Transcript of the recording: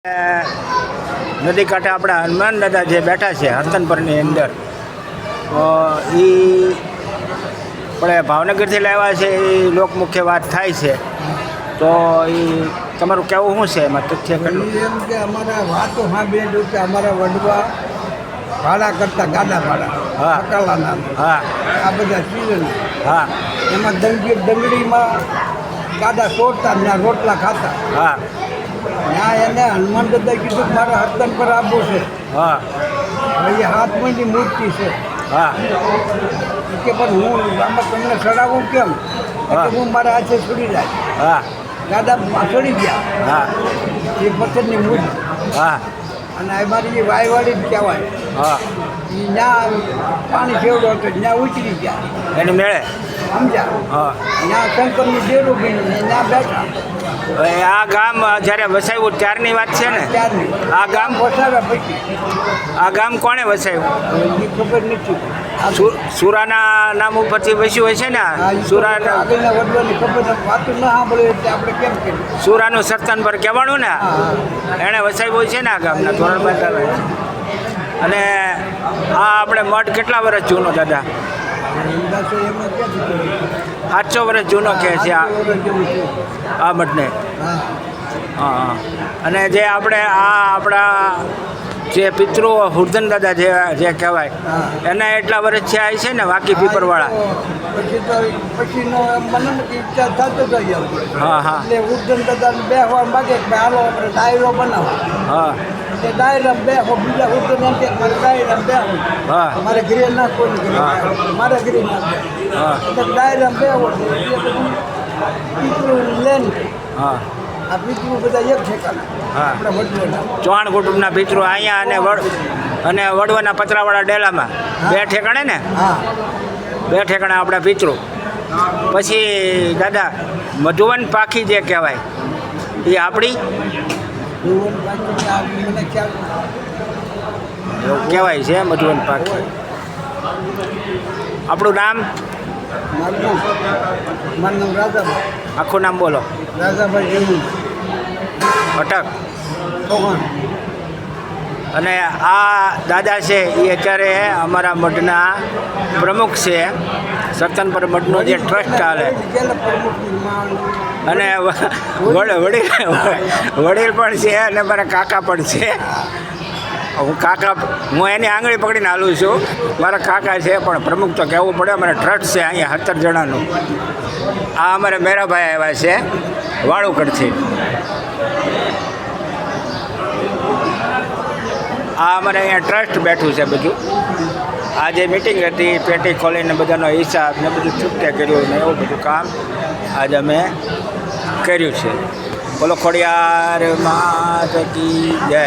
નદી કાંઠે આપણા હનુમાન દાદા જે બેઠા છે હસ્તનપરની અંદર, એ આપણે ભાવનગરથી લાવ્યા છે. એ લોકમુખ્ય વાત થાય છે, તો એ તમારું કહેવું શું છે એમાં તથ્ય કેટલું? એમ કે અમારા વાતો સાંભળ્યું કે અમારા વડવા ભાડા કરતા ગાડા ભાડા, હા. અકાલાના, હા આ બધા સિઝન હા એમાં દંગડીમાં ગાડા તોડતા ત્યાં રોટલા ખાતા. હા ત્યાં એને હનુમાન દાદા કીધું કે મારે હસ્તન પર આપવું છે. હા હવે એ હાથમાંની મૂર્તિ છે હા કે પણ હું આમાં તમને ચડાવું કેમ? હા. કે હું મારા હાથે છોડી જાય. હા ગાડા ચડી ગયા હા એ પથ્થરની મૂર્તિ, હા અને અમારી જે વાયવાળી જ કહેવાય. હા એ ત્યાં પાણી છેવડો હતો ત્યાં ઉતરી ગયા, એની મેળે. સમજ્યા? હા ત્યાં શંકરની ડેરો બની ત્યાં બેઠા. હવે આ ગામ જ્યારે વસાવ્યું ત્યારની વાત છે ને? ત્યારની આ ગામ વસાવ્યા પછી આ ગામ કોણે વસાવ્યું? એ ખબર નથી. સુરાના નામ ઉપરથી વસ્યું હશે ને? સુરાના આગળના વડવાની ખબર નથી. વાતું ન સાંભળે એટલે આપણે કેમ કરીએ? સુરાનું સર્તન પર કહેવાનું ને, હા. એણે વસાવ્યું છે ને આ ગામના ધોરણ બાંધાવે. અને આ આપણે મઠ કેટલા વર્ષ જૂનો દાદા? અંદાજો એમાં ક્યાંથી કરીએ? 700 વર્ષ જૂનો કહે છે આ વર્ષ જેવું છે. આ મઠને. હા. હા અને જે આપણે આ આપણા જે પિતૃ હુરધન દાદા જે કહેવાય, હા. એના એટલા વર્ષ છે આ છે ને વાકી પીપરવાળા. પછીનો મને નથી ઈચ્છા થતો જાય આપણે. હા હા એટલે ઉદ્દન દાદાને બેસવા માગે કે હાલો આપણે ડાયરો બનાવો. હા એટલે ડાયરા બેહો, બીજા ઉદ્દન એમ કે મારે ડાયરા બેહો. હા મારે ઘરે ના કોઈ ઘરે હા. મારે ઘરે ના બેહો. હા એટલે ડાયરા બેહો એટલે બધું પિતૃ લેન. હા આ પિતૃ બધા એક ઠેકાના હા. આપણા વડવાના. ચૌહાણ કુટુંબના પિતૃ અહીંયા અને વડવાના પતરાવાળા ડેલામાં બે ઠેકાણે ને? હા. બે ઠેકાણે આપણા પિતૃ. પછી દાદા મધુવન પાખી જે કહેવાય એ આપણી ભુવન બાકી આ મને ખ્યાલ એવું કહેવાય છે મધુવન પાખી. આપણું નામ મારું નામ રાજાભાઈ. આખું નામ બોલો. રાજાભાઈ હેમુ અટક. ચૌહાણ. અને આ દાદા છે એ અત્યારે અમારા મઠના પ્રમુખ છે. સત્તનપર મઠનો જે ટ્રસ્ટ ચાલે, અને વડીલ પણ છે અને મારા કાકા પણ છે. હું એની આંગળી પકડીને હાલું છું. મારા કાકા છે પણ પ્રમુખ તો કહેવું પડે. અમારે ટ્રસ્ટ છે અહીંયા 17 જણાનું. આ અમારે મેરાભાઈ આવ્યા છે વાળુકડથી. આ અમારે અહીંયા ટ્રસ્ટ બેઠું છે બધું. આ જે મિટિંગ હતી પેટી ખોલીને બધાનો હિસાબ ને બધું છૂટકે કર્યું ને એવું બધું કામ આજે અમે કર્યું છે. બોલો ખોડિયાર માત કી જય.